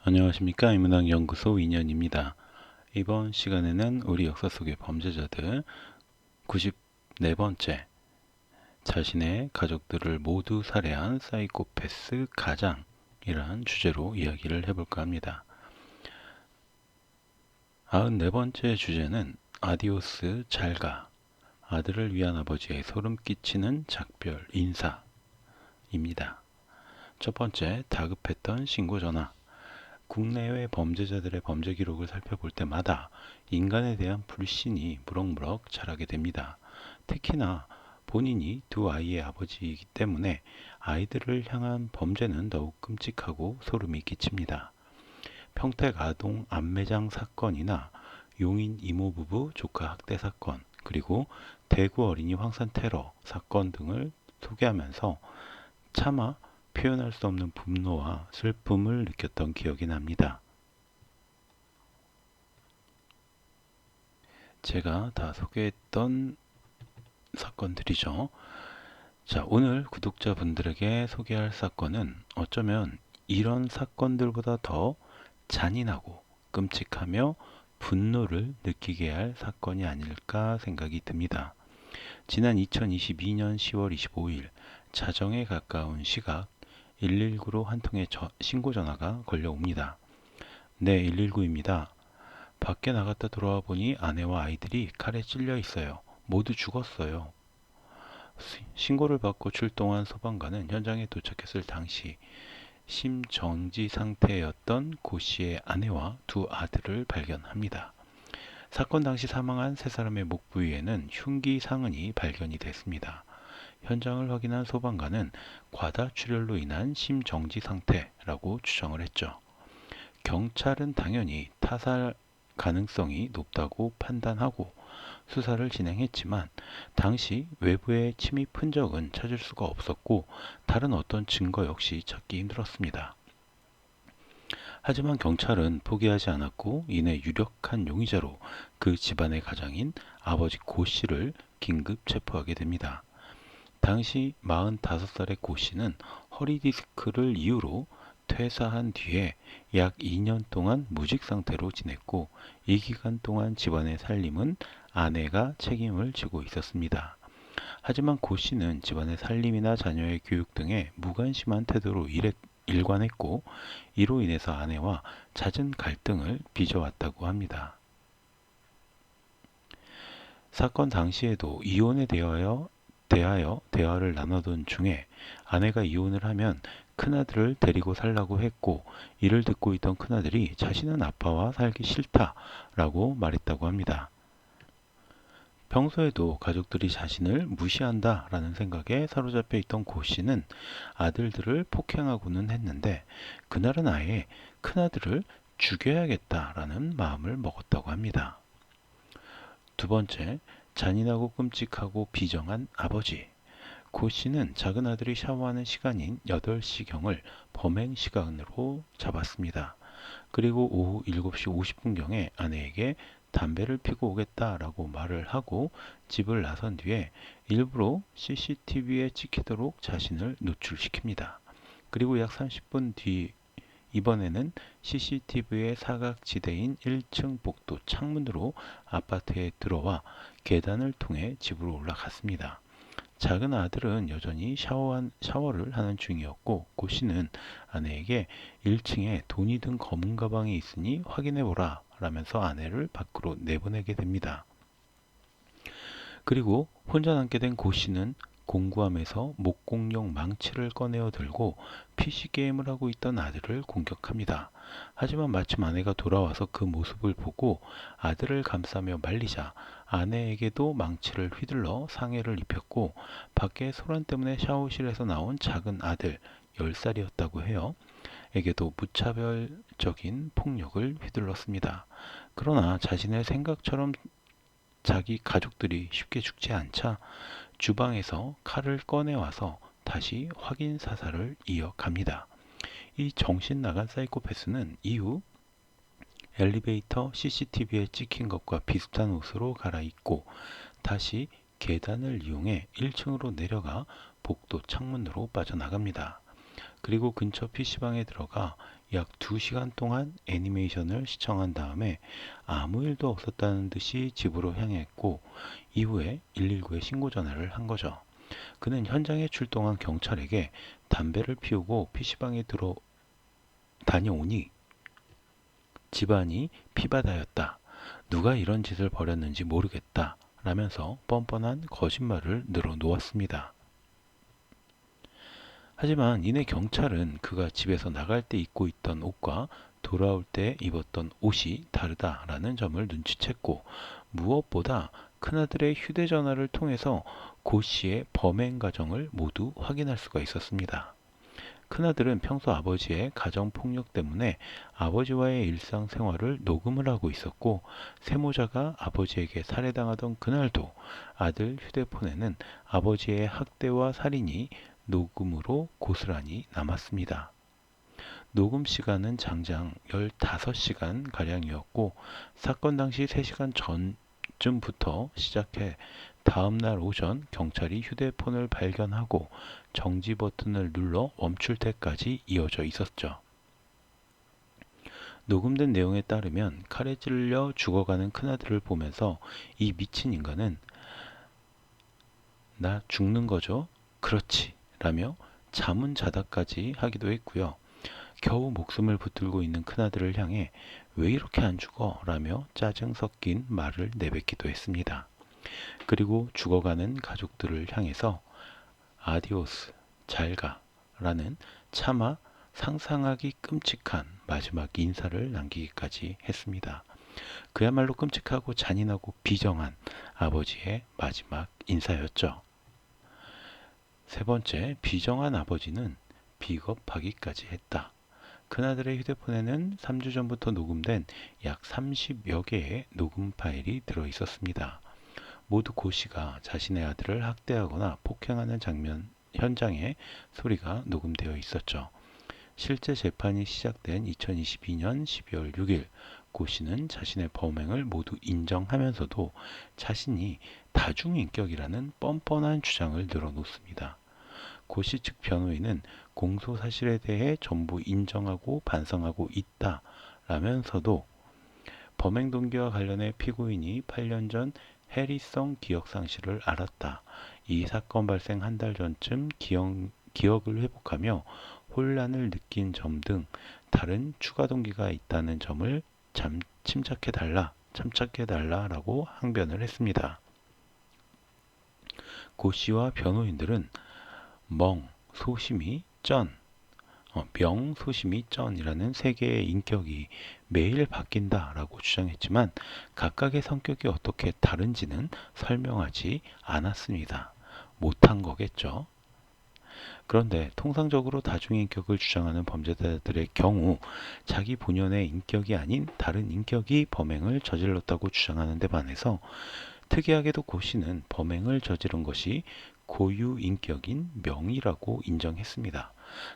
안녕하십니까. 인문학연구소 인연입니다. 이번 시간에는 우리 역사 속의 범죄자들 94번째 자신의 가족들을 모두 살해한 사이코패스 가장이란 주제로 이야기를 해볼까 합니다. 94번째 주제는 아디오스 잘가, 아들을 위한 아버지의 소름 끼치는 작별 인사입니다. 첫 번째, 다급했던 신고 전화. 국내외 범죄자들의 범죄 기록을 살펴볼 때마다 인간에 대한 불신이 무럭무럭 자라게 됩니다. 특히나 본인이 두 아이의 아버지이기 때문에 아이들을 향한 범죄는 더욱 끔찍하고 소름이 끼칩니다. 평택 아동 암매장 사건이나 용인 이모 부부 조카 학대 사건, 그리고 대구 어린이 황산 테러 사건 등을 소개하면서 차마 표현할 수 없는 분노와 슬픔을 느꼈던 기억이 납니다. 제가 다 소개했던 사건들이죠. 자, 오늘 구독자분들에게 소개할 사건은 어쩌면 이런 사건들보다 더 잔인하고 끔찍하며 분노를 느끼게 할 사건이 아닐까 생각이 듭니다. 지난 2022년 10월 25일 자정에 가까운 시각 119로 한 통의 신고 전화가 걸려옵니다. 네, 119입니다. 밖에 나갔다 들어와 보니 아내와 아이들이 칼에 찔려 있어요. 모두 죽었어요. 신고를 받고 출동한 소방관은 현장에 도착했을 당시 심정지 상태였던 고 씨의 아내와 두 아들을 발견합니다. 사건 당시 사망한 세 사람의 목 부위에는 흉기 상흔이 발견이 됐습니다. 현장을 확인한 소방관은 과다출혈로 인한 심정지 상태라고 추정을 했죠. 경찰은 당연히 타살 가능성이 높다고 판단하고 수사를 진행했지만 당시 외부의 침입 흔적은 찾을 수가 없었고 다른 어떤 증거 역시 찾기 힘들었습니다. 하지만 경찰은 포기하지 않았고 이내 유력한 용의자로 그 집안의 가장인 아버지 고 씨를 긴급 체포하게 됩니다. 당시 45살의 고 씨는 허리 디스크를 이유로 퇴사한 뒤에 약 2년 동안 무직 상태로 지냈고 이 기간 동안 집안의 살림은 아내가 책임을 지고 있었습니다. 하지만 고 씨는 집안의 살림이나 자녀의 교육 등에 무관심한 태도로 일관했고 이로 인해서 아내와 잦은 갈등을 빚어왔다고 합니다. 사건 당시에도 이혼에 대하여 대화를 나누던 중에 아내가 이혼을 하면 큰아들을 데리고 살라고 했고 이를 듣고 있던 큰아들이 자신은 아빠와 살기 싫다라고 말했다고 합니다. 평소에도 가족들이 자신을 무시한다라는 생각에 사로잡혀 있던 고 씨는 아들들을 폭행하고는 했는데 그날은 아예 큰아들을 죽여야겠다라는 마음을 먹었다고 합니다. 두 번째, 잔인하고 끔찍하고 비정한 아버지. 고 씨는 작은 아들이 샤워하는 시간인 8시경을 범행 시간으로 잡았습니다. 그리고 오후 7시 50분경에 아내에게 담배를 피고 오겠다라고 말을 하고 집을 나선 뒤에 일부러 CCTV에 찍히도록 자신을 노출시킵니다. 그리고 약 30분 뒤 이번에는 CCTV의 사각지대인 1층 복도 창문으로 아파트에 들어와 계단을 통해 집으로 올라갔습니다. 작은 아들은 여전히 샤워를 하는 중이었고 고 씨는 아내에게 1층에 돈이 든 검은 가방이 있으니 확인해보라 라면서 아내를 밖으로 내보내게 됩니다. 그리고 혼자 남게 된 고 씨는 공구함에서 목공용 망치를 꺼내어 들고 PC게임을 하고 있던 아들을 공격합니다. 하지만 마침 아내가 돌아와서 그 모습을 보고 아들을 감싸며 말리자 아내에게도 망치를 휘둘러 상해를 입혔고 밖에 소란 때문에 샤워실에서 나온 작은 아들 10살이었다고 해요. 에게도 무차별적인 폭력을 휘둘렀습니다. 그러나 자신의 생각처럼 자기 가족들이 쉽게 죽지 않자 주방에서 칼을 꺼내와서 다시 확인 사살을 이어갑니다. 이 정신 나간 사이코패스는 이후 엘리베이터 CCTV에 찍힌 것과 비슷한 옷으로 갈아입고 다시 계단을 이용해 1층으로 내려가 복도 창문으로 빠져나갑니다. 그리고 근처 PC방에 들어가 약 2시간 동안 애니메이션을 시청한 다음에 아무 일도 없었다는 듯이 집으로 향했고 이후에 119에 신고 전화를 한 거죠. 그는 현장에 출동한 경찰에게 담배를 피우고 PC방에 들어 다녀오니 집안이 피바다였다. 누가 이런 짓을 벌였는지 모르겠다. 라면서 뻔뻔한 거짓말을 늘어놓았습니다. 하지만 이내 경찰은 그가 집에서 나갈 때 입고 있던 옷과 돌아올 때 입었던 옷이 다르다라는 점을 눈치챘고 무엇보다 큰아들의 휴대전화를 통해서 고 씨의 범행 과정을 모두 확인할 수가 있었습니다. 큰아들은 평소 아버지의 가정폭력 때문에 아버지와의 일상생활을 녹음을 하고 있었고 세모자가 아버지에게 살해당하던 그날도 아들 휴대폰에는 아버지의 학대와 살인이 녹음으로 고스란히 남았습니다. 녹음 시간은 장장 15시간 가량이었고 사건 당시 3시간 전쯤부터 시작해 다음날 오전 경찰이 휴대폰을 발견하고 정지 버튼을 눌러 멈출 때까지 이어져 있었죠. 녹음된 내용에 따르면 칼에 찔려 죽어가는 큰아들을 보면서 이 미친 인간은 나 죽는 거죠? 그렇지 라며 자문자답까지 하기도 했고요. 겨우 목숨을 붙들고 있는 큰아들을 향해 왜 이렇게 안 죽어? 라며 짜증 섞인 말을 내뱉기도 했습니다. 그리고 죽어가는 가족들을 향해서 아디오스, 잘가 라는 차마 상상하기 끔찍한 마지막 인사를 남기기까지 했습니다. 그야말로 끔찍하고 잔인하고 비정한 아버지의 마지막 인사였죠. 세 번째, 비정한 아버지는 비겁하기까지 했다. 큰아들의 휴대폰에는 3주 전부터 녹음된 약 30여 개의 녹음 파일이 들어 있었습니다. 모두 고 씨가 자신의 아들을 학대하거나 폭행하는 장면 현장의 소리가 녹음되어 있었죠. 실제 재판이 시작된 2022년 12월 6일 고 씨는 자신의 범행을 모두 인정하면서도 자신이 다중인격이라는 뻔뻔한 주장을 늘어놓습니다. 고 씨 측 변호인은 공소 사실에 대해 전부 인정하고 반성하고 있다 라면서도 범행 동기와 관련해 피고인이 8년 전 해리성 기억 상실을 알았다. 이 사건 발생 한 달 전쯤 기억을 회복하며 혼란을 느낀 점 등 다른 추가 동기가 있다는 점을 참작해달라라고 항변을 했습니다. 고 씨와 변호인들은 소심이, 소심이, 쩐이라는 세 개의 인격이 매일 바뀐다라고 주장했지만 각각의 성격이 어떻게 다른지는 설명하지 않았습니다. 못한 거겠죠. 그런데 통상적으로 다중인격을 주장하는 범죄자들의 경우 자기 본연의 인격이 아닌 다른 인격이 범행을 저질렀다고 주장하는 데 반해서 특이하게도 고 씨는 범행을 저지른 것이 고유인격인 명이라고 인정했습니다.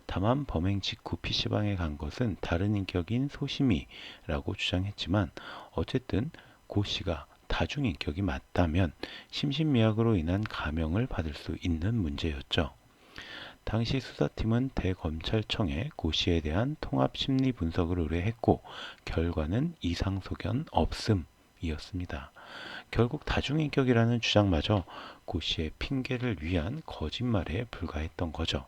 다만 범행 직후 PC방에 간 것은 다른 인격인 소심이라고 주장했지만 어쨌든 고 씨가 다중인격이 맞다면 심신미약으로 인한 감형을 받을 수 있는 문제였죠. 당시 수사팀은 대검찰청에 고 씨에 대한 통합심리 분석을 의뢰했고 결과는 이상소견 없음이었습니다. 결국 다중인격이라는 주장마저 고 씨의 핑계를 위한 거짓말에 불과했던 거죠.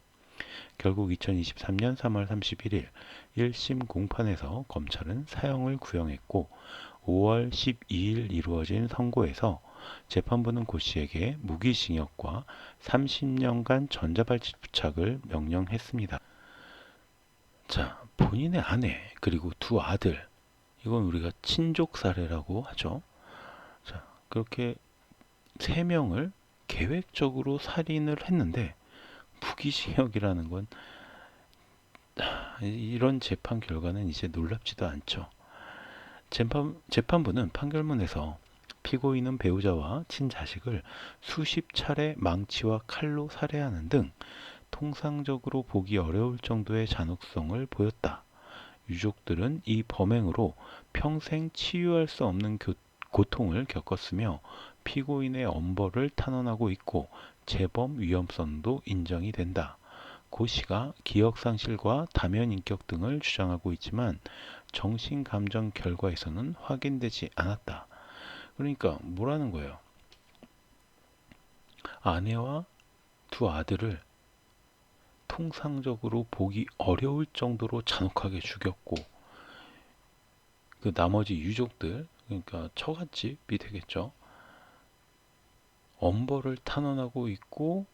결국 2023년 3월 31일 1심 공판에서 검찰은 사형을 구형했고 5월 12일 이루어진 선고에서 재판부는 고 씨에게 무기징역과 30년간 전자발찌 부착을 명령했습니다. 자, 본인의 아내 그리고 두 아들, 이건 우리가 친족 살해라고 하죠. 자, 그렇게 세 명을 계획적으로 살인을 했는데 무기징역이라는 건 이런 재판 결과는 이제 놀랍지도 않죠. 재판부는 판결문에서 피고인은 배우자와 친자식을 수십 차례 망치와 칼로 살해하는 등 통상적으로 보기 어려울 정도의 잔혹성을 보였다. 유족들은 이 범행으로 평생 치유할 수 없는 고통을 겪었으며 피고인의 엄벌을 탄원하고 있고 재범 위험성도 인정이 된다. 고 씨가 기억상실과 다면인격 등을 주장하고 있지만 정신감정 결과에서는 확인되지 않았다. 그러니까 뭐라는 거예요? 아내와 두 아들을 통상적으로 보기 어려울 정도로 잔혹하게 죽였고, 그 나머지 유족들, 그러니까 처갓집이 되겠죠. 엄벌을 탄원하고 있고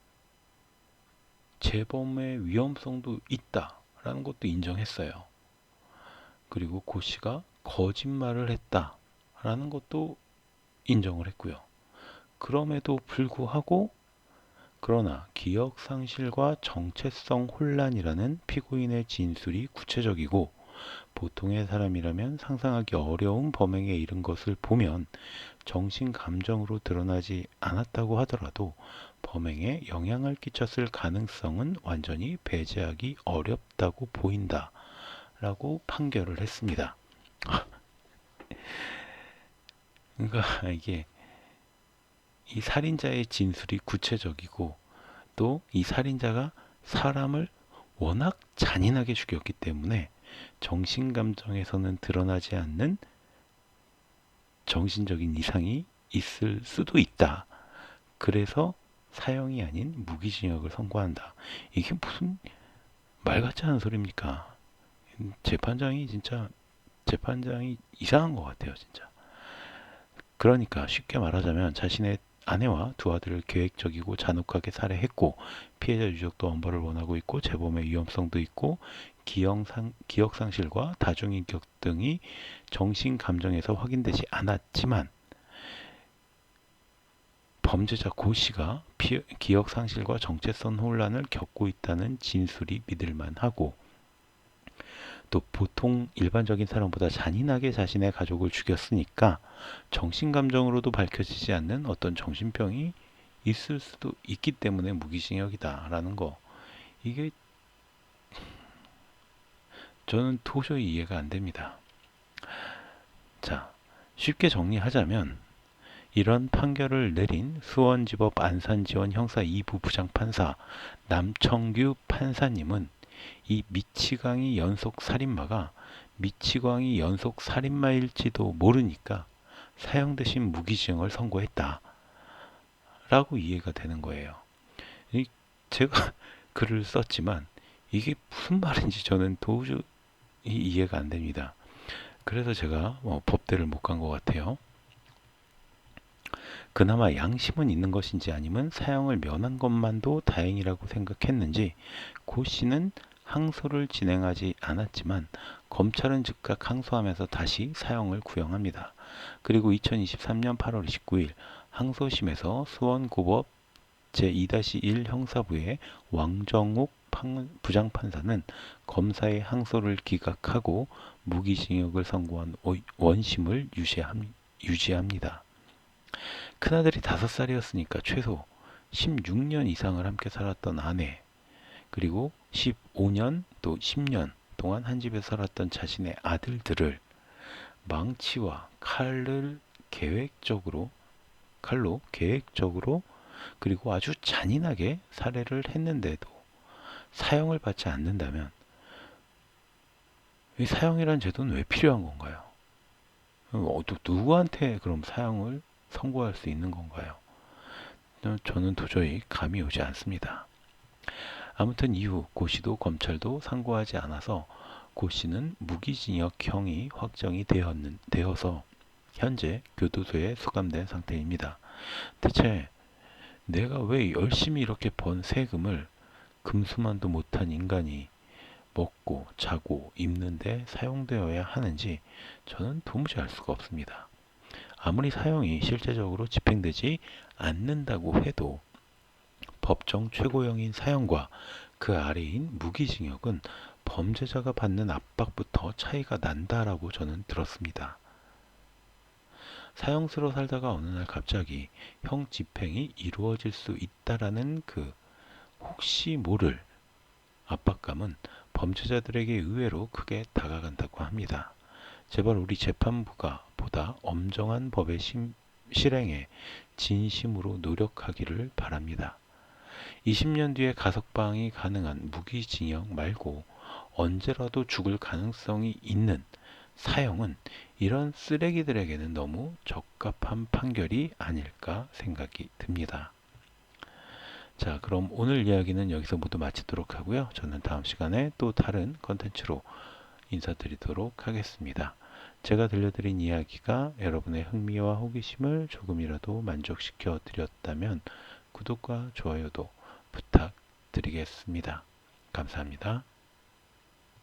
재범의 위험성도 있다라는 것도 인정했어요. 그리고 고 씨가 거짓말을 했다라는 것도 인정을 했고요. 그럼에도 불구하고 그러나 기억상실과 정체성 혼란이라는 피고인의 진술이 구체적이고 보통의 사람이라면 상상하기 어려운 범행에 이른 것을 보면 정신감정으로 드러나지 않았다고 하더라도 범행에 영향을 끼쳤을 가능성은 완전히 배제하기 어렵다고 보인다 라고 판결을 했습니다. 그러니까 이게 이 살인자의 진술이 구체적이고 또 이 살인자가 사람을 워낙 잔인하게 죽였기 때문에 정신감정에서는 드러나지 않는 정신적인 이상이 있을 수도 있다. 그래서 사형이 아닌 무기징역을 선고한다. 이게 무슨 말 같지 않은 소리입니까? 재판장이 이상한 것 같아요, 진짜. 그러니까 쉽게 말하자면 자신의 아내와 두 아들을 계획적이고 잔혹하게 살해했고 피해자 유족도 엄벌을 원하고 있고 재범의 위험성도 있고 기억상실과 다중인격 등이 정신감정에서 확인되지 않았지만 범죄자 고 씨가 기억상실과 정체성 혼란을 겪고 있다는 진술이 믿을만하고 또 보통 일반적인 사람보다 잔인하게 자신의 가족을 죽였으니까 정신감정으로도 밝혀지지 않는 어떤 정신병이 있을 수도 있기 때문에 무기징역이다라는 거. 이게 저는 도저히 이해가 안 됩니다. 자, 쉽게 정리하자면 이런 판결을 내린 수원지법 안산지원 형사 2부 부장판사 남청규 판사님은 이 미치광이 연속 살인마가 미치광이 연속 살인마일지도 모르니까 사형 대신 무기징역을 선고했다 라고 이해가 되는 거예요. 제가 글을 썼지만 이게 무슨 말인지 저는 도저히 이해가 안 됩니다. 그래서 제가 법대를 못 간 것 같아요. 그나마 양심은 있는 것인지 아니면 사형을 면한 것만도 다행이라고 생각했는지 고 씨는 항소를 진행하지 않았지만 검찰은 즉각 항소하면서 다시 사형을 구형합니다. 그리고 2023년 8월 29일 항소심에서 수원고법 제2-1 형사부의 왕정욱 부장판사는 검사의 항소를 기각하고 무기징역을 선고한 원심을 유지합니다. 큰아들이 5살이었으니까 최소 16년 이상을 함께 살았던 아내, 그리고 15년 또 10년 동안 한 집에 살았던 자신의 아들들을 망치와 칼로 계획적으로 그리고 아주 잔인하게 살해를 했는데도 사형을 받지 않는다면 이 사형이란 제도는 왜 필요한 건가요? 누구한테 그럼 사형을 선고할 수 있는 건가요? 저는 도저히 감이 오지 않습니다. 아무튼 이후 고 씨도 검찰도 상고하지 않아서 고 씨는 무기징역형이 확정이 되어서 현재 교도소에 수감된 상태입니다. 대체 내가 왜 열심히 이렇게 번 세금을 금수만도 못한 인간이 먹고 자고 입는데 사용되어야 하는지 저는 도무지 알 수가 없습니다. 아무리 사형이 실제적으로 집행되지 않는다고 해도 법정 최고형인 사형과 그 아래인 무기징역은 범죄자가 받는 압박부터 차이가 난다라고 저는 들었습니다. 사형수로 살다가 어느 날 갑자기 형 집행이 이루어질 수 있다라는 그 혹시 모를 압박감은 범죄자들에게 의외로 크게 다가간다고 합니다. 제발 우리 재판부가 보다 엄정한 법의 실행에 진심으로 노력하기를 바랍니다. 20년 뒤에 가석방이 가능한 무기징역 말고 언제라도 죽을 가능성이 있는 사형은 이런 쓰레기들에게는 너무 적합한 판결이 아닐까 생각이 듭니다. 자, 그럼 오늘 이야기는 여기서 모두 마치도록 하고요. 저는 다음 시간에 또 다른 컨텐츠로 인사드리도록 하겠습니다. 제가 들려드린 이야기가 여러분의 흥미와 호기심을 조금이라도 만족시켜 드렸다면 구독과 좋아요도 부탁드리겠습니다. 감사합니다.